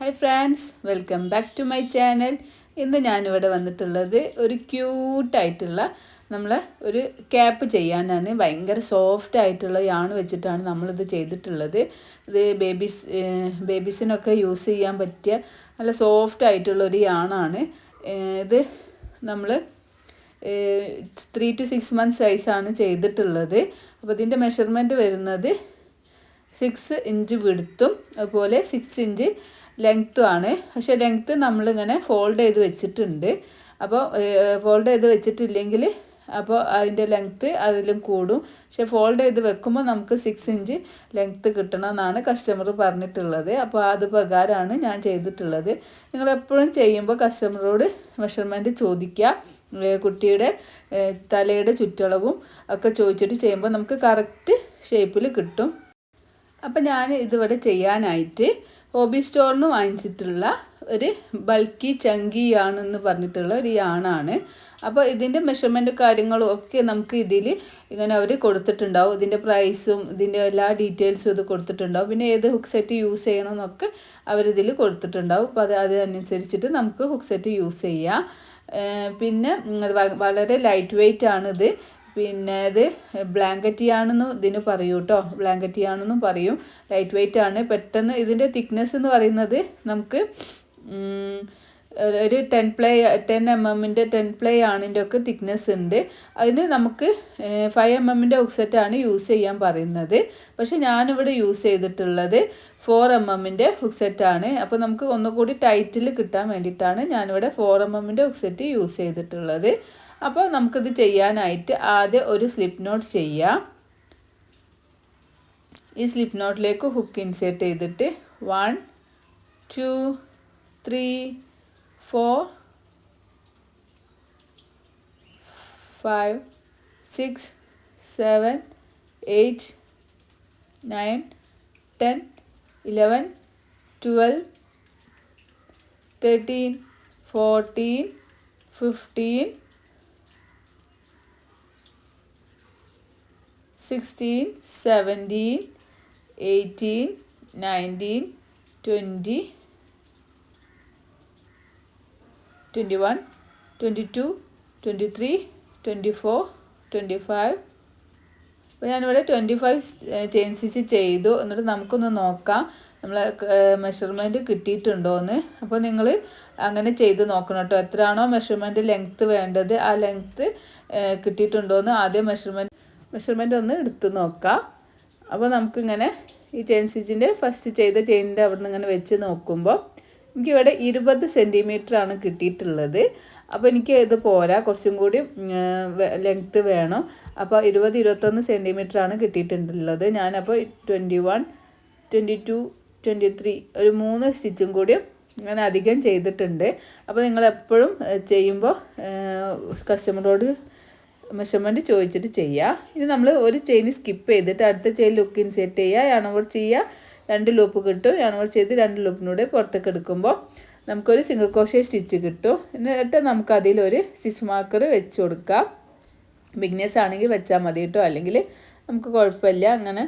Hi friends, welcome back to my channel. ഇന്ന് ഞാനിവിടെ വന്നിട്ടുള്ളത് ഒരു ക്യൂട്ടായിട്ടുള്ള നമ്മൾ ഒരു ക്യാപ്പ് ചെയ്യാനാണ്. ഭയങ്കര സോഫ്റ്റ് ആയിട്ടുള്ള യാണ് വെച്ചിട്ടാണ് നമ്മളിത് ചെയ്തിട്ടുള്ളത്. ഇത് ബേബീസിനൊക്കെ യൂസ് ചെയ്യാൻ പറ്റിയ നല്ല സോഫ്റ്റ് ആയിട്ടുള്ള ഒരു യാണാണ്. ഇത് നമ്മൾ 3 to 6 months സൈസാണ് ചെയ്തിട്ടുള്ളത്. അപ്പോൾ ഇതിൻ്റെ മെഷർമെൻറ്റ് വരുന്നത് 6 ഇഞ്ച് വിഡ്ത്തും അതുപോലെ 6 ഇഞ്ച് ലെങ്ത്തും ആണ്. പക്ഷേ ലെങ്ത്ത് നമ്മളിങ്ങനെ ഫോൾഡ് ചെയ്ത് വെച്ചിട്ടുണ്ട്. അപ്പോൾ ഫോൾഡ് ചെയ്ത് വെച്ചിട്ടില്ലെങ്കിൽ അപ്പോൾ അതിൻ്റെ ലെങ്ത്ത് അതിലും കൂടും. പക്ഷേ ഫോൾഡ് ചെയ്ത് വെക്കുമ്പോൾ നമുക്ക് 6 ഇഞ്ച് ലെങ്ത്ത് കിട്ടണമെന്നാണ് കസ്റ്റമർ പറഞ്ഞിട്ടുള്ളത്. അപ്പോൾ അത് പ്രകാരമാണ് ഞാൻ ചെയ്തിട്ടുള്ളത്. നിങ്ങളെപ്പോഴും ചെയ്യുമ്പോൾ കസ്റ്റമറോട് മെഷർമെൻറ്റ് ചോദിക്കുക. കുട്ടിയുടെ തലയുടെ ചുറ്റളവും ഒക്കെ ചോദിച്ചിട്ട് ചെയ്യുമ്പോൾ നമുക്ക് കറക്റ്റ് ഷേപ്പിൽ കിട്ടും. അപ്പം ഞാൻ ഇതിവിടെ ചെയ്യാനായിട്ട് ഹോബി സ്റ്റോറിൽ നിന്ന് വാങ്ങിച്ചിട്ടുള്ള ഒരു ബൾക്കി ചങ്കി യാണെന്ന് പറഞ്ഞിട്ടുള്ള ഒരു യാണാണ്. അപ്പോൾ ഇതിൻ്റെ മെഷർമെൻറ്റ് കാര്യങ്ങളും ഒക്കെ നമുക്ക് ഇതിൽ ഇങ്ങനെ അവർ കൊടുത്തിട്ടുണ്ടാവും. ഇതിൻ്റെ പ്രൈസും ഇതിൻ്റെ എല്ലാ ഡീറ്റെയിൽസും ഇത് കൊടുത്തിട്ടുണ്ടാവും. പിന്നെ ഏത് ഹുക്ക് സെറ്റ് യൂസ് ചെയ്യണമെന്നൊക്കെ അവരിതിൽ കൊടുത്തിട്ടുണ്ടാവും. അപ്പോൾ അതിനനുസരിച്ചിട്ട് നമുക്ക് ഹുക്ക് സെറ്റ് യൂസ് ചെയ്യാം. പിന്നെ വളരെ ലൈറ്റ് വെയ്റ്റ് ആണിത്. പിന്നെ ഇത് ബ്ലാങ്കറ്റ് യാണെന്ന് ഇതിന് പറയൂ കേട്ടോ. ബ്ലാങ്കറ്റ് യാണെന്നും പറയും. ലൈറ്റ് വെയ്റ്റ് ആണ്. പെട്ടെന്ന് ഇതിൻ്റെ തിക്നെസ് എന്ന് പറയുന്നത് നമുക്ക് ഒരു 10 mm ആണിൻ്റെ ഒക്കെ തിക്നെസ് ഉണ്ട്. അതിന് നമുക്ക് 5 mm ഹുക്ക് സെറ്റാണ് യൂസ് ചെയ്യാൻ പറയുന്നത്. പക്ഷെ ഞാനിവിടെ യൂസ് ചെയ്തിട്ടുള്ളത് 4 mm ഹുക്ക് സെറ്റാണ്. അപ്പോൾ നമുക്ക് ഒന്നുകൂടി ടൈറ്റിൽ കിട്ടാൻ വേണ്ടിയിട്ടാണ് ഞാനിവിടെ 4 mm ഹുക്ക് സെറ്റ് യൂസ് ചെയ്തിട്ടുള്ളത്. അപ്പോൾ നമുക്കിത് ചെയ്യാനായിട്ട് ആദ്യം ഒരു സ്ലിപ്പ് നോട്ട് ചെയ്യാം. ഈ സ്ലിപ്പ് നോട്ടിലേക്ക് ഹുക്ക് ഇൻസേർട്ട് ചെയ്തിട്ട് 1 2 3 4 5 6 7 8 9 10 11 12 13 14 15 16 17 18 19 20 21 22 23 24 25. അപ്പോൾ ഞാനിവിടെ 25 ചെയിൻ സ്റ്റിച്ച് ചെയ്തു. എന്നിട്ട് നമുക്കൊന്ന് നോക്കാം നമ്മളെ മെഷർമെൻറ്റ് കിട്ടിയിട്ടുണ്ടോയെന്ന്. അപ്പോൾ നിങ്ങൾ അങ്ങനെ ചെയ്ത് നോക്കണം കേട്ടോ. എത്രയാണോ മെഷർമെൻറ്റ് ലെങ്ത്ത് വേണ്ടത് ആ ലെങ്ത്ത് കിട്ടിയിട്ടുണ്ടോയെന്ന് ആദ്യം മെഷർമെൻറ്റ് ഒന്ന് എടുത്ത് നോക്കാം. അപ്പോൾ നമുക്കിങ്ങനെ ഈ ചെയിൻ സ്റ്റിച്ചിൻ്റെ ഫസ്റ്റ് ചെയ്ത ചെയിനിൻ്റെ അവിടെ നിന്ന് ഇങ്ങനെ വെച്ച് നോക്കുമ്പോൾ എനിക്കിവിടെ 20 സെൻറ്റിമീറ്ററാണ് കിട്ടിയിട്ടുള്ളത്. അപ്പോൾ എനിക്ക് ഇത് പോരാ, കുറച്ചും കൂടി ലെങ്ത്ത് വേണം. അപ്പോൾ 20-21 സെൻറ്റിമീറ്ററാണ് കിട്ടിയിട്ടുള്ളത്. ഞാനപ്പോൾ 21 22 23 ഒരു 3 സ്റ്റിച്ചും കൂടി അങ്ങനെ അധികം ചെയ്തിട്ടുണ്ട്. അപ്പോൾ നിങ്ങളെപ്പോഴും ചെയ്യുമ്പോൾ കസ്റ്റമറോട് മെഷർമെൻറ്റ് ചോദിച്ചിട്ട് ചെയ്യുക. ഇനി നമ്മൾ ഒരു ചെയിൻ സ്കിപ്പ് ചെയ്തിട്ട് അടുത്ത ചെയിൻ ലുക്ക് ഇൻസേർട്ട് ചെയ്യുക. യാണോവർ ചെയ്യുക. 2 ലൂപ്പ് കിട്ടും. യാണോവർ ചെയ്ത് 2 ലൂപ്പിനൂടെ പുറത്തേക്ക് എടുക്കുമ്പോൾ നമുക്കൊരു സിംഗിൾ ക്രോഷേ സ്റ്റിച്ച് കിട്ടും. എന്നിട്ട് നമുക്ക് അതിലൊരു സ്റ്റിച്ച് മാർക്കർ വെച്ച് കൊടുക്കാം. ബിഗ്നേഴ്സ് ആണെങ്കിൽ വെച്ചാൽ മതി കേട്ടോ, അല്ലെങ്കിൽ നമുക്ക് കുഴപ്പമില്ല, അങ്ങനെ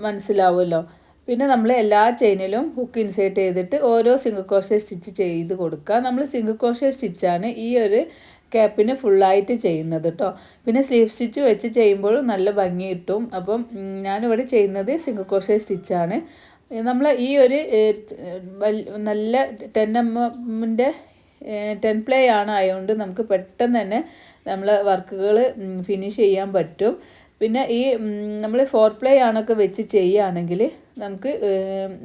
മനസ്സിലാവുമല്ലോ. പിന്നെ നമ്മൾ എല്ലാ ചെയിനിലും ഹുക്ക് ഇൻസേർട്ട് ചെയ്തിട്ട് ഓരോ സിംഗിൾ ക്രോഷേ സ്റ്റിച്ച് ചെയ്ത് കൊടുക്കുക. നമ്മൾ സിംഗിൾ ക്രോഷേ സ്റ്റിച്ചാണ് ഈ ഒരു ക്യാപ്പിന് ഫുള്ളായിട്ട് ചെയ്യുന്നത് കേട്ടോ. പിന്നെ സ്ലീവ് സ്റ്റിച്ച് വെച്ച് ചെയ്യുമ്പോൾ നല്ല ഭംഗി കിട്ടും. അപ്പം ഞാനിവിടെ ചെയ്യുന്നത് സിംഗിൾ ക്രോഷേ സ്റ്റിച്ചാണ്. നമ്മൾ ഈ ഒരു നല്ല 10 mm 10 പ്ലേ ആയതുകൊണ്ട് നമുക്ക് പെട്ടെന്ന് തന്നെ നമ്മൾ വർക്കുകൾ ഫിനിഷ് ചെയ്യാൻ പറ്റും. പിന്നെ ഈ നമ്മൾ 4 പ്ലേ ആണൊക്കെ വെച്ച് ചെയ്യുകയാണെങ്കിൽ നമുക്ക്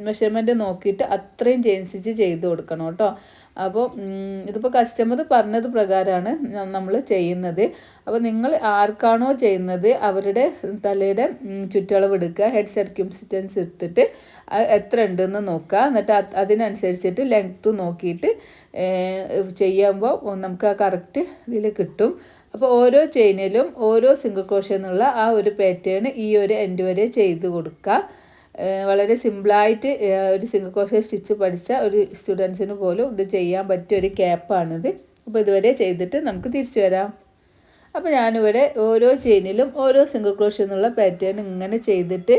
മെഷർമെൻറ്റ് നോക്കിയിട്ട് അത്രയും ചെയിൻ സ്റ്റിച്ച് ചെയ്ത് കൊടുക്കണം കേട്ടോ. അപ്പോൾ ഇതിപ്പോൾ കസ്റ്റമർ പറഞ്ഞത് പ്രകാരമാണ് നമ്മൾ ചെയ്യുന്നത്. അപ്പോൾ നിങ്ങൾ ആർക്കാണോ ചെയ്യുന്നത് അവരുടെ തലയുടെ ചുറ്റളവ് എടുക്കുക. ഹെഡ് സർക്യൂംഫറൻസ് എടുത്തിട്ട് എത്ര ഉണ്ടെന്ന് നോക്കുക. എന്നിട്ട് അതിനനുസരിച്ചിട്ട് ലെങ്ത്ത് നോക്കിയിട്ട് ചെയ്യുമ്പോൾ നമുക്ക് ആ കറക്റ്റ് ഇതിൽ കിട്ടും. അപ്പോൾ ഓരോ ചെയിനിലും ഓരോ സിംഗിൾ ക്രോഷേ എന്നുള്ള ആ ഒരു പാറ്റേൺ ഈ ഒരു എൻഡ് വരെ ചെയ്ത് കൊടുക്കുക. വളരെ സിമ്പിളായിട്ട് ഒരു സിംഗിൾ ക്രോഷേ സ്റ്റിച്ച് പഠിച്ച ഒരു സ്റ്റുഡൻസിന് പോലും ഇത് ചെയ്യാൻ പറ്റിയ ഒരു ക്യാപ്പാണിത്. അപ്പോൾ ഇതുവരെ ചെയ്തിട്ട് നമുക്ക് തിരിച്ചു വരാം. അപ്പോൾ ഞാനിവിടെ ഓരോ ചെയിനിലും ഓരോ സിംഗിൾ ക്രോഷേ എന്നുള്ള പാറ്റേൺ ഇങ്ങനെ ചെയ്തിട്ട്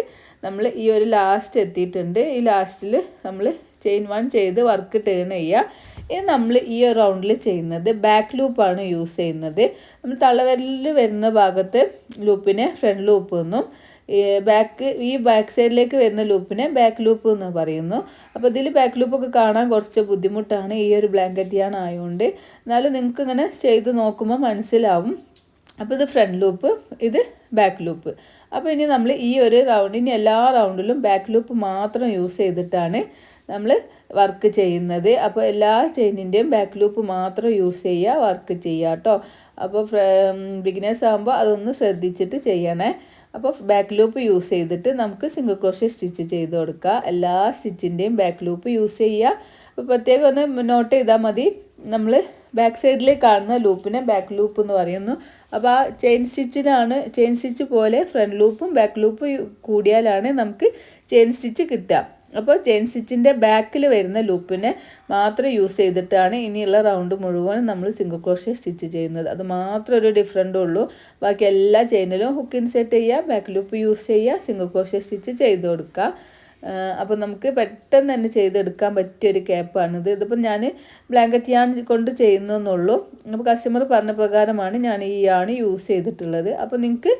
നമ്മൾ ഈ ഒരു ലാസ്റ്റ് എത്തിയിട്ടുണ്ട്. ഈ ലാസ്റ്റിൽ നമ്മൾ ചെയിൻ 1 ചെയ്ത് വർക്ക് ടേൺ ചെയ്യുക. ഇനി നമ്മൾ ഈ ഒരു റൗണ്ടിൽ ചെയ്യുന്നത് ബാക്ക് ലൂപ്പാണ് യൂസ് ചെയ്യുന്നത്. നമ്മൾ തള്ളവിരലിൽ വരുന്ന ഭാഗത്ത് ലൂപ്പിനെ ഫ്രണ്ട് ലൂപ്പ് എന്നും ഈ ബാക്ക് സൈഡിലേക്ക് വരുന്ന ലൂപ്പിനെ ബാക്ക് ലൂപ്പ് എന്ന് പറയുന്നു. അപ്പോൾ ഇതിൽ ബാക്ക് ലൂപ്പൊക്കെ കാണാൻ കുറച്ച് ബുദ്ധിമുട്ടാണ് ഈ ഒരു ബ്ലാങ്കറ്റ് യാൺ ആയതുകൊണ്ട്. എന്നാലും നിങ്ങൾക്ക് ഇങ്ങനെ ചെയ്ത് നോക്കുമ്പോൾ മനസ്സിലാവും. അപ്പോൾ ഇത് ഫ്രണ്ട് ലൂപ്പ്, ഇത് ബാക്ക് ലൂപ്പ്. അപ്പോൾ ഇനി നമ്മൾ ഈ ഒരു ഇനി എല്ലാ റൗണ്ടിലും ബാക്ക് ലൂപ്പ് മാത്രം യൂസ് ചെയ്തിട്ടാണ് നമ്മൾ വർക്ക് ചെയ്യുന്നത്. അപ്പോൾ എല്ലാ ചെയിനിൻ്റെയും ബാക്ക് ലൂപ്പ് മാത്രം യൂസ് ചെയ്യുക, വർക്ക് ചെയ്യുക കേട്ടോ. അപ്പോൾ ബിഗിനേഴ്സ് ആകുമ്പോൾ അതൊന്ന് ശ്രദ്ധിച്ചിട്ട് ചെയ്യണേ. അപ്പോൾ ബാക്ക് ലൂപ്പ് യൂസ് ചെയ്തിട്ട് നമുക്ക് സിംഗിൾ ക്രോഷ്യ സ്റ്റിച്ച് ചെയ്ത് കൊടുക്കുക. എല്ലാ സ്റ്റിച്ചിൻ്റെയും ബാക്ക് ലൂപ്പ് യൂസ് ചെയ്യുക. അപ്പോൾ പ്രത്യേകം ഒന്ന് നോട്ട് ചെയ്താൽ മതി, നമ്മൾ ബാക്ക് സൈഡിൽ കാണുന്ന ലൂപ്പിനെ ബാക്ക് ലൂപ്പ് എന്ന് പറയുന്നു. അപ്പോൾ ആ ചെയിൻ സ്റ്റിച്ച് പോലെ ഫ്രണ്ട് ലൂപ്പും ബാക്ക് ലൂപ്പും കൂടിയാലാണ് നമുക്ക് ചെയിൻ സ്റ്റിച്ച് കിട്ടുക. അപ്പോൾ ചെയിൻ സ്റ്റിച്ചിൻ്റെ ബാക്കിൽ വരുന്ന ലൂപ്പിനെ മാത്രം യൂസ് ചെയ്തിട്ടാണ് ഇനിയുള്ള റൗണ്ട് മുഴുവൻ നമ്മൾ സിംഗിൾ ക്രോഷ്യ സ്റ്റിച്ച് ചെയ്യുന്നത്. അത് മാത്രം ഒരു ഡിഫറൻറ്റും ഉള്ളൂ. ബാക്കി എല്ലാ ചെയിനിലും ഹുക്ക് ഇൻസേർട്ട് ചെയ്യുക, ബാക്ക് ലൂപ്പ് യൂസ് ചെയ്യുക, സിംഗിൾ ക്രോഷ്യ സ്റ്റിച്ച് ചെയ്ത് കൊടുക്കുക. അപ്പോൾ നമുക്ക് പെട്ടെന്ന് തന്നെ ചെയ്തെടുക്കാൻ പറ്റിയൊരു ക്യാപ്പാണിത്. ഇതിപ്പോൾ ഞാൻ ബ്ലാങ്കറ്റ് യാൺ കൊണ്ട് ചെയ്യുന്നതെന്നുള്ളൂ. അപ്പോൾ കസ്റ്റമർ പറഞ്ഞ പ്രകാരമാണ് ഞാൻ ഈ യാൺ യൂസ് ചെയ്തിട്ടുള്ളത്. അപ്പോൾ നിങ്ങൾക്ക്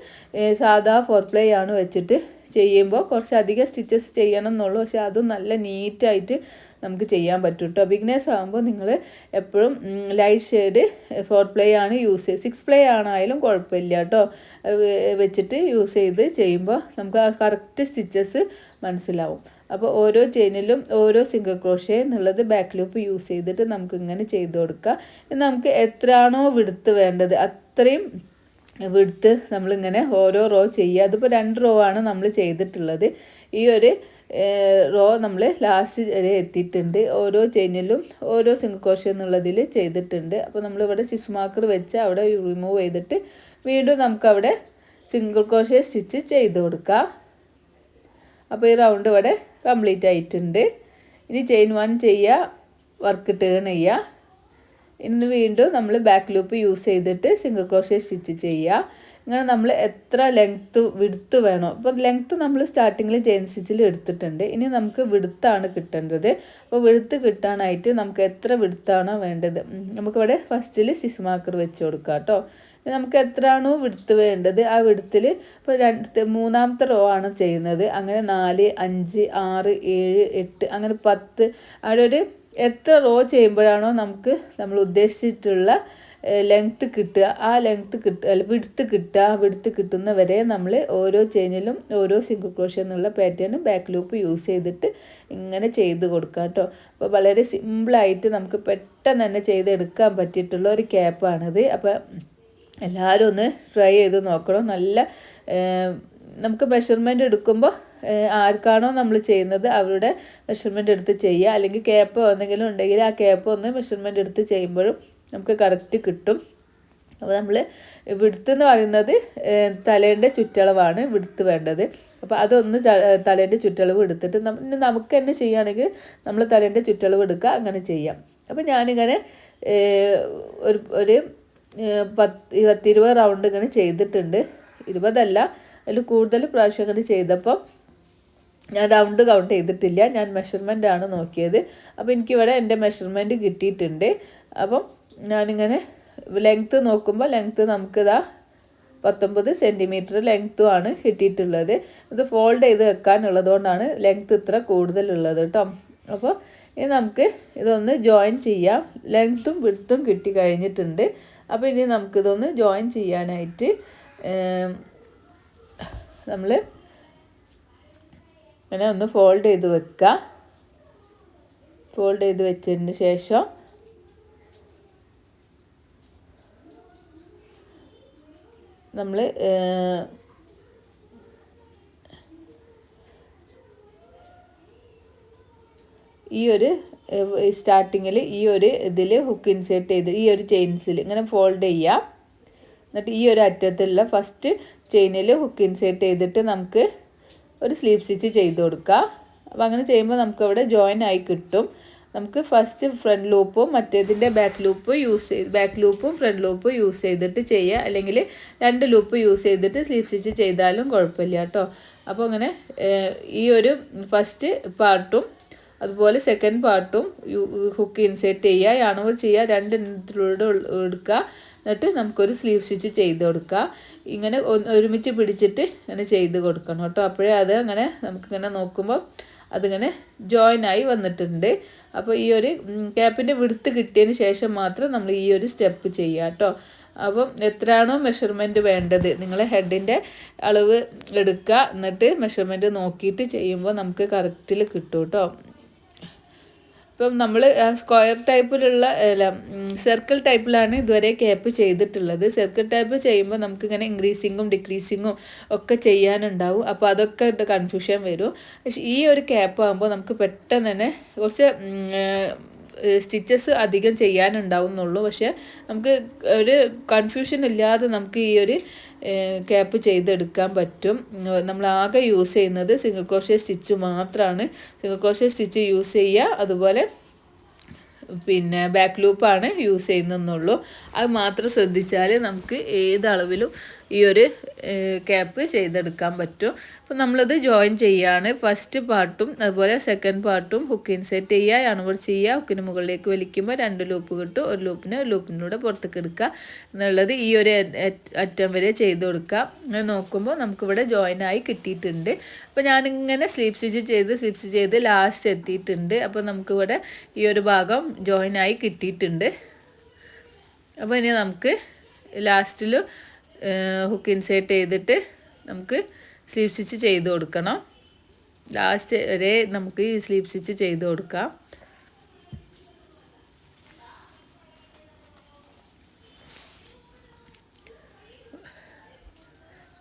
സാധാ 4 പ്ലേ യാൺ വെച്ചിട്ട് ചെയ്യുമ്പോൾ കുറച്ചധികം സ്റ്റിച്ചസ് ചെയ്യണം എന്നുള്ളൂ. പക്ഷേ അതും നല്ല നീറ്റായിട്ട് നമുക്ക് ചെയ്യാൻ പറ്റും കേട്ടോ. ബിഗിനേഴ്സ് ആകുമ്പോൾ നിങ്ങൾ എപ്പോഴും ലൈറ്റ് ഷെയ്ഡ് 4 പ്ലേ ആണ് യൂസ് ചെയ്യുക. 6 പ്ലേ ആണായാലും കുഴപ്പമില്ല കേട്ടോ. വെച്ചിട്ട് യൂസ് ചെയ്ത് ചെയ്യുമ്പോൾ നമുക്ക് ആ കറക്റ്റ് സ്റ്റിച്ചസ് മനസ്സിലാവും. അപ്പോൾ ഓരോ ചെയിനിലും ഓരോ സിംഗിൾ ക്രോഷ്യ എന്നുള്ളത് ബാക്ക് ലൂപ്പ് യൂസ് ചെയ്തിട്ട് നമുക്ക് ഇങ്ങനെ ചെയ്ത് കൊടുക്കാം. നമുക്ക് എത്രയാണോ വിഡ്ത്ത് വേണ്ടത് അത്രയും വിഡ്ത്ത് നമ്മളിങ്ങനെ ഓരോ റോ ചെയ്യുക. അതിപ്പോൾ 2 റോ ആണ് നമ്മൾ ചെയ്തിട്ടുള്ളത്. ഈ ഒരു റോ നമ്മൾ ലാസ്റ്റ് വരെ എത്തിയിട്ടുണ്ട്. ഓരോ ചെയിനിലും ഓരോ സിംഗിൾ ക്രോഷ്യ എന്നുള്ളതിൽ ചെയ്തിട്ടുണ്ട്. അപ്പോൾ നമ്മളിവിടെ സ്റ്റിച്ച് മാർക്കർ വെച്ച് അവിടെ റിമൂവ് ചെയ്തിട്ട് വീണ്ടും നമുക്കവിടെ സിംഗിൾ ക്രോഷ്യ സ്റ്റിച്ച് ചെയ്ത് കൊടുക്കാം. അപ്പോൾ ഈ റൗണ്ട് ഇവിടെ കംപ്ലീറ്റ് ആയിട്ടുണ്ട്. ഇനി ചെയിൻ 1 ചെയ്യുക, വർക്ക് ടേൺ ചെയ്യുക. ഇന്ന് വീണ്ടും നമ്മൾ ബാക്ക് ലൂപ്പ് യൂസ് ചെയ്തിട്ട് സിംഗിൾ ക്രോഷ്യ സ്റ്റിച്ച് ചെയ്യുക. ഇങ്ങനെ നമ്മൾ എത്ര വിഡ്ത്ത് വേണോ, ഇപ്പോൾ ലെങ്ത്ത് നമ്മൾ സ്റ്റാർട്ടിങ്ങിൽ ചെയിൻ സ്റ്റിച്ചിൽ എടുത്തിട്ടുണ്ട്. ഇനി നമുക്ക് വിഡ്ത്താണ് കിട്ടേണ്ടത്. അപ്പോൾ വിഡ്ത്ത് കിട്ടാനായിട്ട് നമുക്ക് എത്ര വിഡ്ത്താണോ വേണ്ടത് നമുക്കിവിടെ ഫസ്റ്റിൽ സ്റ്റിച്ച് മാർക്കർ വെച്ച് കൊടുക്കാം കേട്ടോ. നമുക്ക് എത്രയാണോ വിഡ്ത്ത് വേണ്ടത് ആ വിഡ്ത്തിൽ ഇപ്പോൾ മൂന്നാമത്തെ റോ ആണ് ചെയ്യുന്നത്. അങ്ങനെ 4, 5, 6, 7, 8 അങ്ങനെ 10 അവിടെ ഒരു എത്ര റോ ചെയ്യുമ്പോഴാണോ നമ്മൾ ഉദ്ദേശിച്ചിട്ടുള്ള ലെങ്ത്ത് കിട്ടുക, ആ വിഡ്ത്ത് കിട്ടുന്ന വരെ നമ്മൾ ഓരോ ചെയിനിലും ഓരോ സിംഗിൾ ക്രോഷ്യ എന്നുള്ള പാറ്റേൺ ബാക്ക് ലൂപ്പ് യൂസ് ചെയ്തിട്ട് ഇങ്ങനെ ചെയ്ത് കൊടുക്കുക കേട്ടോ. അപ്പോൾ വളരെ സിമ്പിളായിട്ട് നമുക്ക് പെട്ടെന്ന് തന്നെ ചെയ്തെടുക്കാൻ പറ്റിയിട്ടുള്ള ഒരു ക്യാപ്പാണിത്. അപ്പോൾ എല്ലാവരും ഒന്ന് ട്രൈ ചെയ്ത് നോക്കണം. നല്ല നമുക്ക് മെഷർമെൻറ്റ് എടുക്കുമ്പോൾ ആർക്കാണോ നമ്മൾ ചെയ്യുന്നത് അവരുടെ മെഷർമെൻറ്റ് എടുത്ത് ചെയ്യുക. അല്ലെങ്കിൽ ക്യാപ്പ് എന്തെങ്കിലും ഉണ്ടെങ്കിൽ ആ ക്യാപ്പ് ഒന്ന് മെഷർമെൻറ്റ് എടുത്ത് ചെയ്യുമ്പോഴും നമുക്ക് കറക്റ്റ് കിട്ടും. അപ്പോൾ നമ്മൾ വിഡ്ത്ത് എന്ന് പറയുന്നത് തലേൻ്റെ ചുറ്റളവാണ് വിഡ്ത്ത് വേണ്ടത്. അപ്പോൾ അതൊന്ന് തലേൻ്റെ ചുറ്റളവ് എടുത്തിട്ട് നമുക്ക് തന്നെ ചെയ്യുകയാണെങ്കിൽ നമ്മൾ തലേൻ്റെ ചുറ്റളവ് എടുക്കുക, അങ്ങനെ ചെയ്യാം. അപ്പോൾ ഞാനിങ്ങനെ ഒരു 10-20 റൗണ്ട് ഇങ്ങനെ ചെയ്തിട്ടുണ്ട്. 20 അല്ല, അതിൽ കൂടുതൽ പ്രാവശ്യം ഇങ്ങനെ ചെയ്തപ്പോൾ ഞാൻ റൗണ്ട് കൗണ്ട് ചെയ്തിട്ടില്ല, ഞാൻ മെഷർമെൻ്റ് ആണ് നോക്കിയത്. അപ്പോൾ എനിക്കിവിടെ എൻ്റെ മെഷർമെൻറ്റ് കിട്ടിയിട്ടുണ്ട്. അപ്പം ഞാനിങ്ങനെ ലെങ്ത്ത് നോക്കുമ്പോൾ ലെങ്ത്ത് നമുക്കിതാ 19 സെൻറ്റിമീറ്റർ ലെങ്ത്തും ആണ് കിട്ടിയിട്ടുള്ളത്. ഇത് ഫോൾഡ് ചെയ്ത് വെക്കാനുള്ളതുകൊണ്ടാണ് ലെങ്ത്ത് ഇത്ര കൂടുതലുള്ളത് കേട്ടോ. അപ്പോൾ ഇനി നമുക്ക് ഇതൊന്ന് ജോയിൻ ചെയ്യാം. ലെങ്ത്തും വിഡ്ത്തും കിട്ടി കഴിഞ്ഞിട്ടുണ്ട്. അപ്പോൾ ഇനി നമുക്കിതൊന്ന് ജോയിൻ ചെയ്യാനായിട്ട് നമ്മൾ ഇങ്ങനെ ഒന്ന് ഫോൾഡ് ചെയ്ത് വെക്കുക. ഫോൾഡ് ചെയ്ത് വെച്ചതിന് ശേഷം നമ്മൾ ഈ ഒരു സ്റ്റാർട്ടിങ്ങിൽ ഈ ഒരു ഇതിൽ ഹുക്ക് ഇൻസേർട്ട് ചെയ്ത് ഈ ഒരു ചെയിൻസിൽ ഇങ്ങനെ ഫോൾഡ് ചെയ്യുക. എന്നിട്ട് ഈ ഒരു അറ്റത്തുള്ള ഫസ്റ്റ് ചെയിനിൽ ഹുക്ക് ഇൻസേർട്ട് ചെയ്തിട്ട് നമുക്ക് ഒരു സ്ലീപ്പ് സ്റ്റിച്ച് ചെയ്ത് കൊടുക്കുക. അപ്പോൾ അങ്ങനെ ചെയ്യുമ്പോൾ നമുക്കവിടെ ജോയിൻ ആയി കിട്ടും. നമുക്ക് ഫസ്റ്റ് ഫ്രണ്ട് ലൂപ്പും മറ്റേതിൻ്റെ ബാക്ക് ലൂപ്പും ഫ്രണ്ട് ലൂപ്പും യൂസ് ചെയ്തിട്ട് ചെയ്യുക. അല്ലെങ്കിൽ 2 ലൂപ്പ് യൂസ് ചെയ്തിട്ട് സ്ലീപ്പ് സ്റ്റിച്ച് ചെയ്താലും കുഴപ്പമില്ല കേട്ടോ. അപ്പോൾ അങ്ങനെ ഈ ഒരു ഫസ്റ്റ് പാർട്ടും അതുപോലെ സെക്കൻഡ് പാർട്ടും ഹുക്ക് ഇൻസേർട്ട് ചെയ്യുക, യാൺ ഓവർ ചെയ്യുക, രണ്ട് എണ്ണത്തിലൂടെ എടുക്കുക. എന്നിട്ട് നമുക്കൊരു സ്ലീവ് സ്റ്റിച്ച് ചെയ്ത് കൊടുക്കുക. ഇങ്ങനെ ഒരുമിച്ച് പിടിച്ചിട്ട് ഇങ്ങനെ ചെയ്ത് കൊടുക്കണം കേട്ടോ. അപ്പോഴേ അത് അങ്ങനെ നമുക്കിങ്ങനെ നോക്കുമ്പോൾ അതിങ്ങനെ ജോയിനായി വന്നിട്ടുണ്ട്. അപ്പോൾ ഈ ഒരു ക്യാപ്പിൻ്റെ വിടുത്ത് കിട്ടിയതിന് ശേഷം മാത്രം നമ്മൾ ഈ ഒരു സ്റ്റെപ്പ് ചെയ്യുക കേട്ടോ. അപ്പം എത്രയാണോ മെഷർമെൻറ്റ് വേണ്ടത് നിങ്ങൾ ഹെഡിൻ്റെ അളവ് എടുക്കുക. എന്നിട്ട് മെഷർമെൻറ്റ് നോക്കിയിട്ട് ചെയ്യുമ്പോൾ നമുക്ക് കറക്റ്റിൽ കിട്ടും കേട്ടോ. ഇപ്പം നമ്മൾ സ്ക്വയർ ടൈപ്പിലുള്ള സർക്കിൾ ടൈപ്പിലാണ് ഇതുവരെ ക്യാപ്പ് ചെയ്തിട്ടുള്ളത്. സർക്കിൾ ടൈപ്പ് ചെയ്യുമ്പോൾ നമുക്കിങ്ങനെ ഇൻക്രീസിങ്ങും ഡിക്രീസിങ്ങും ഒക്കെ ചെയ്യാനുണ്ടാവും. അപ്പോൾ അതൊക്കെ കൺഫ്യൂഷൻ വരും. പക്ഷേ ഈ ഒരു ക്യാപ്പ് ആകുമ്പോൾ നമുക്ക് പെട്ടെന്ന് തന്നെ കുറച്ച് സ്റ്റിച്ചസ് അധികം ചെയ്യാനുണ്ടാവും എന്നുള്ളൂ. പക്ഷേ നമുക്ക് ഒരു കൺഫ്യൂഷൻ ഇല്ലാതെ നമുക്ക് ഈ ഒരു ക്യാപ്പ് ചെയ്തെടുക്കാൻ പറ്റും. നമ്മളാകെ യൂസ് ചെയ്യുന്നത് സിംഗിൾ ക്രോഷ്യ സ്റ്റിച്ച് മാത്രമാണ്. സിംഗിൾ ക്രോഷ്യ സ്റ്റിച്ച് യൂസ് ചെയ്യുക, അതുപോലെ പിന്നെ ബാക്ക് ലൂപ്പാണ് യൂസ് ചെയ്യുന്നതെന്നുള്ളൂ. അത് മാത്രം ശ്രദ്ധിച്ചാൽ നമുക്ക് ഏത് അളവിലും ഈ ഒരു ക്യാപ്പ് ചെയ്തെടുക്കാൻ പറ്റും. അപ്പോൾ നമ്മളത് ജോയിൻ ചെയ്യുകയാണ്. ഫസ്റ്റ് പാർട്ടും അതുപോലെ സെക്കൻഡ് പാർട്ടും ഹുക്ക് ഇൻസേർട്ട് ചെയ്യുക, യാൺ ഓവർ ചെയ്യുക, ഹുക്കിന് മുകളിലേക്ക് വലിക്കുമ്പോൾ 2 ലൂപ്പ് കിട്ടും. ഒരു ലൂപ്പിനൂടെ പുറത്തേക്ക് എടുക്കുക എന്നുള്ളത് ഈ ഒരു അറ്റം വരെ ചെയ്ത് കൊടുക്കുക. അങ്ങനെ നോക്കുമ്പോൾ നമുക്കിവിടെ ജോയിനായി കിട്ടിയിട്ടുണ്ട്. അപ്പോൾ ഞാനിങ്ങനെ സ്ലീപ്പ് സ്റ്റിച്ച് ചെയ്ത് ലാസ്റ്റ് എത്തിയിട്ടുണ്ട്. അപ്പോൾ നമുക്കിവിടെ ഈ ഒരു ഭാഗം ജോയിനായി കിട്ടിയിട്ടുണ്ട്. അപ്പോൾ ഇനി നമുക്ക് ലാസ്റ്റിൽ ഹുക്ക് ഇൻസേർട്ട് ചെയ്തിട്ട് നമുക്ക് സ്ലീവ് സ്റ്റിച്ച് ചെയ്ത് കൊടുക്കണം. ലാസ്റ്റ് വരെ നമുക്ക് ഈ സ്ലീവ് സ്റ്റിച്ച് ചെയ്ത് കൊടുക്കാം.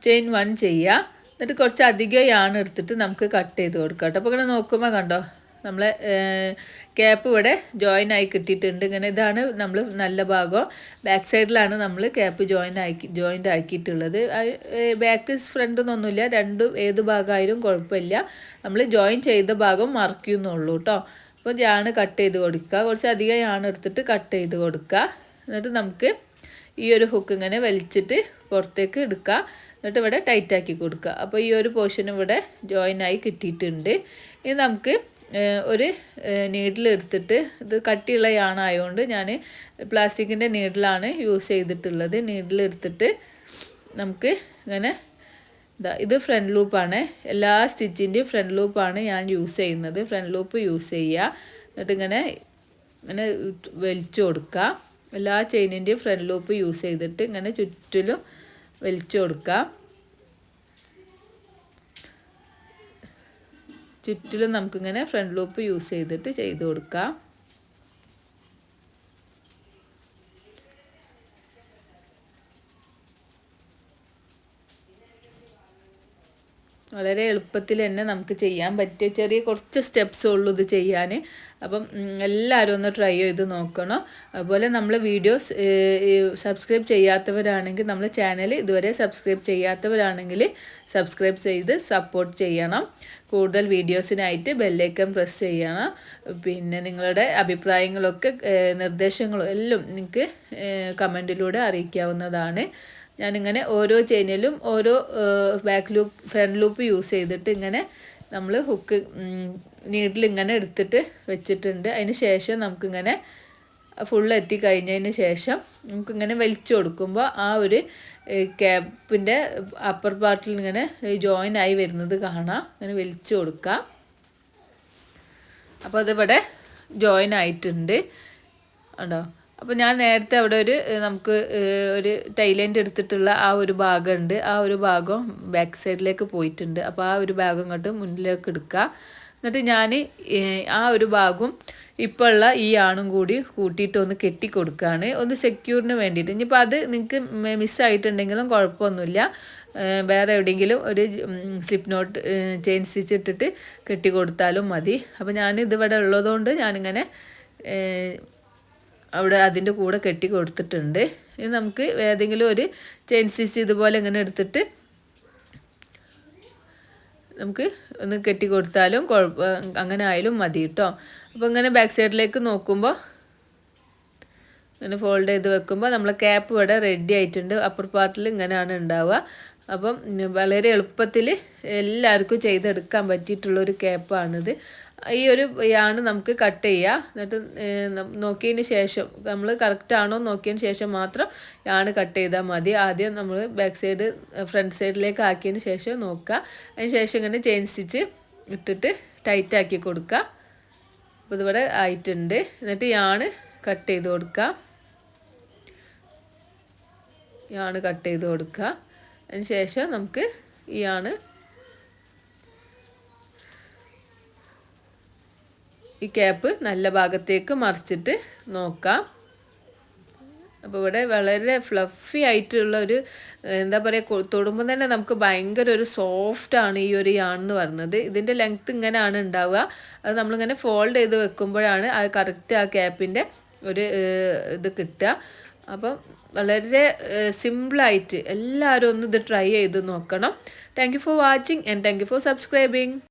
ചെയിൻ 1 ചെയ്യുക. എന്നിട്ട് കുറച്ച് അധികം യാൺ എടുത്തിട്ട് നമുക്ക് കട്ട് ചെയ്ത് കൊടുക്കാം കേട്ടോ. അപ്പോൾ ഇങ്ങനെ നോക്കുമ്പോൾ കണ്ടോ നമ്മളെ ക്യാപ്പ് ഇവിടെ ജോയിൻ ആയി കിട്ടിയിട്ടുണ്ട്. ഇങ്ങനെ ഇതാണ് നമ്മൾ നല്ല ഭാഗം. ബാക്ക് സൈഡിലാണ് നമ്മൾ ക്യാപ്പ് ജോയിൻ്റ് ആക്കിയിട്ടുള്ളത്. ബാക്ക് ഫ്രണ്ട് എന്നൊന്നുമില്ല, രണ്ടും ഏത് ഭാഗമായാലും കുഴപ്പമില്ല. നമ്മൾ ജോയിൻ ചെയ്ത ഭാഗം മറക്കുന്നുള്ളൂ കേട്ടോ. അപ്പോൾ യാൺ കട്ട് ചെയ്ത് കൊടുക്കുക. കുറച്ച് അധികം യാൺ എടുത്തിട്ട് കട്ട് ചെയ്ത് കൊടുക്കുക. എന്നിട്ട് നമുക്ക് ഈ ഒരു ഹുക്ക് ഇങ്ങനെ വലിച്ചിട്ട് പുറത്തേക്ക് എടുക്കുക. എന്നിട്ട് ഇവിടെ ടൈറ്റാക്കി കൊടുക്കുക. അപ്പോൾ ഈ ഒരു പോർഷൻ ഇവിടെ ജോയിനായി കിട്ടിയിട്ടുണ്ട്. ഇനി നമുക്ക് ഒരു നീഡിൽ എടുത്തിട്ട്, ഇത് കട്ടിയുള്ള യാണായതുകൊണ്ട് ഞാൻ പ്ലാസ്റ്റിക്കിൻ്റെ നീഡിലാണ് യൂസ് ചെയ്തിട്ടുള്ളത്. നീഡിൽ എടുത്തിട്ട് നമുക്ക് ഇങ്ങനെ ഇത് ഫ്രണ്ട് ലൂപ്പാണ്. എല്ലാ സ്റ്റിച്ചിൻ്റെയും ഫ്രണ്ട് ലൂപ്പാണ് ഞാൻ യൂസ് ചെയ്യുന്നത്. ഫ്രണ്ട് ലൂപ്പ് യൂസ് ചെയ്യുക. എന്നിട്ട് ഇങ്ങനെ വലിച്ചു കൊടുക്കുക. എല്ലാ ചെയിനിൻ്റെയും ഫ്രണ്ട് ലൂപ്പ് യൂസ് ചെയ്തിട്ട് ഇങ്ങനെ ചുറ്റിലും വലിച്ചു കൊടുക്കുക. ചുറ്റിലും നമുക്കിങ്ങനെ ഫ്രണ്ട് ലൂപ്പ് യൂസ് ചെയ്തിട്ട് ചെയ്ത് കൊടുക്കാം. വളരെ എളുപ്പത്തിൽ തന്നെ നമുക്ക് ചെയ്യാൻ പറ്റിയ ചെറിയ കുറച്ച് സ്റ്റെപ്സേ ഉള്ളൂ ഇത് ചെയ്യാൻ. അപ്പം എല്ലാവരും ഒന്ന് ട്രൈ ചെയ്ത് നോക്കണം. അതുപോലെ നമ്മൾ വീഡിയോസ് സബ്സ്ക്രൈബ് ചെയ്യാത്തവരാണെങ്കിൽ നമ്മൾ ചാനൽ ഇതുവരെ സബ്സ്ക്രൈബ് ചെയ്യാത്തവരാണെങ്കിൽ സബ്സ്ക്രൈബ് ചെയ്ത് സപ്പോർട്ട് ചെയ്യണം. കൂടുതൽ വീഡിയോസിനായിട്ട് ബെല്ലൈക്കൺ പ്രസ് ചെയ്യണം. പിന്നെ നിങ്ങളുടെ അഭിപ്രായങ്ങളൊക്കെ നിർദ്ദേശങ്ങളും എല്ലാം നിങ്ങൾക്ക് കമൻറ്റിലൂടെ അറിയിക്കാവുന്നതാണ്. ഞാനിങ്ങനെ ഓരോ ചെയിനിലും ഓരോ back loop front loop use ചെയ്തിട്ട് ഇങ്ങനെ നമ്മൾ ഹുക്ക് നീഡിൽ ഇങ്ങനെ എടുത്തിട്ട് വെച്ചിട്ടുണ്ട്. അതിന് ശേഷം നമുക്കിങ്ങനെ ഫുൾ എത്തിക്കഴിഞ്ഞതിന് ശേഷം നമുക്കിങ്ങനെ വലിച്ചു കൊടുക്കുമ്പോൾ ആ ഒരു ക്യാപ്പിൻ്റെ അപ്പർ പാർട്ടിൽ ഇങ്ങനെ ജോയിൻ ആയി വരുന്നത് കാണാം. ഇങ്ങനെ വലിച്ചു കൊടുക്കാം. അപ്പോൾ അതിവിടെ ജോയിൻ ആയിട്ടുണ്ട് ഉണ്ടോ. അപ്പോൾ ഞാൻ നേരത്തെ അവിടെ നമുക്ക് ഒരു ടൈലൈൻഡ് എടുത്തിട്ടുള്ള ആ ഒരു ഭാഗമുണ്ട്. ആ ഒരു ഭാഗം ബാക്ക് സൈഡിലേക്ക് പോയിട്ടുണ്ട്. അപ്പോൾ ആ ഒരു ഭാഗം ഇങ്ങോട്ട് മുന്നിലേക്ക് എടുക്കുക. എന്നിട്ട് ഞാൻ ആ ഒരു ഭാഗം ഇപ്പോൾ ഉള്ള ഈ ആണും കൂടി കൂട്ടിയിട്ട് ഒന്ന് കെട്ടി കൊടുക്കുകയാണ്, ഒന്ന് സെക്യൂറിന് വേണ്ടിയിട്ട്. ഇനിയിപ്പോൾ അത് നിങ്ങൾക്ക് മിസ്സായിട്ടുണ്ടെങ്കിലും കുഴപ്പമൊന്നുമില്ല. വേറെ എവിടെയെങ്കിലും ഒരു സ്ലിപ്പ് നോട്ട് ചെയിൻ സ്റ്റിച്ച് ഇട്ടിട്ട് കെട്ടി കൊടുത്താലും മതി. അപ്പോൾ ഞാനിതിവിടെ ഉള്ളതുകൊണ്ട് ഞാനിങ്ങനെ അവിടെ അതിൻ്റെ കൂടെ കെട്ടി കൊടുത്തിട്ടുണ്ട്. ഇനി നമുക്ക് ഏതെങ്കിലും ഒരു ചെയിൻ സ്റ്റിച്ച് ഇതുപോലെ ഇങ്ങനെ എടുത്തിട്ട് നമുക്ക് ഒന്ന് കെട്ടി കൊടുത്താലും അങ്ങനെ ആയാലും മതി കേട്ടോ. അപ്പോൾ ഇങ്ങനെ ബാക്ക് സൈഡിലേക്ക് നോക്കുമ്പോൾ ഇങ്ങനെ ഫോൾഡ് ചെയ്ത് വെക്കുമ്പോൾ നമ്മൾ ക്യാപ്പ് ഇവിടെ റെഡി ആയിട്ടുണ്ട്. അപ്പർ പാർട്ടിൽ ഇങ്ങനെയാണ് ഉണ്ടാവുക. അപ്പം വളരെ എളുപ്പത്തിൽ എല്ലാവർക്കും ചെയ്തെടുക്കാൻ പറ്റിയിട്ടുള്ളൊരു ക്യാപ്പാണിത്. ഈ ഒരു യാണ് നമുക്ക് കട്ട് ചെയ്യുക. എന്നിട്ട് നോക്കിയതിന് ശേഷം നമ്മൾ കറക്റ്റാണോ നോക്കിയതിന് ശേഷം മാത്രം യാണ് കട്ട് ചെയ്താൽ മതി. ആദ്യം നമ്മൾ ബാക്ക് സൈഡ് ഫ്രണ്ട് സൈഡിലേക്ക് ആക്കിയതിന് ശേഷം നോക്കുക. അതിന് ശേഷം ഇങ്ങനെ ചെയിൻ സ്റ്റിച്ച് ഇട്ടിട്ട് ടൈറ്റാക്കി കൊടുക്കുക. അപ്പോൾ ഇതിവിടെ ആയിട്ടുണ്ട്. എന്നിട്ട് യാണ് കട്ട് ചെയ്ത് കൊടുക്കുക. യാണ് കട്ട് ചെയ്ത് കൊടുക്കുക. അതിന് ശേഷം നമുക്ക് ഈ യാണ് ഈ ക്യാപ്പ് നല്ല ഭാഗത്തേക്ക് മറിച്ചിട്ട് നോക്കാം. അപ്പോൾ ഇവിടെ വളരെ ഫ്ലഫി ആയിട്ടുള്ള ഒരു എന്താ പറയുക, തൊടുമ്പോൾ തന്നെ നമുക്ക് ഭയങ്കര ഒരു സോഫ്റ്റാണ് ഈ ഒരു യാൺ എന്ന് പറയുന്നത്. ഇതിൻ്റെ ലെങ്ത്ത് ഇങ്ങനെയാണ് ഉണ്ടാവുക. അത് നമ്മളിങ്ങനെ ഫോൾഡ് ചെയ്ത് വെക്കുമ്പോഴാണ് അത് കറക്റ്റ് ആ ക്യാപ്പിൻ്റെ ഒരു ഇത് കിട്ടുക. അപ്പം വളരെ സിമ്പിളായിട്ട് എല്ലാവരും ഒന്ന് ഇത് ട്രൈ ചെയ്ത് നോക്കണം. Thank you for watching and thank you for subscribing.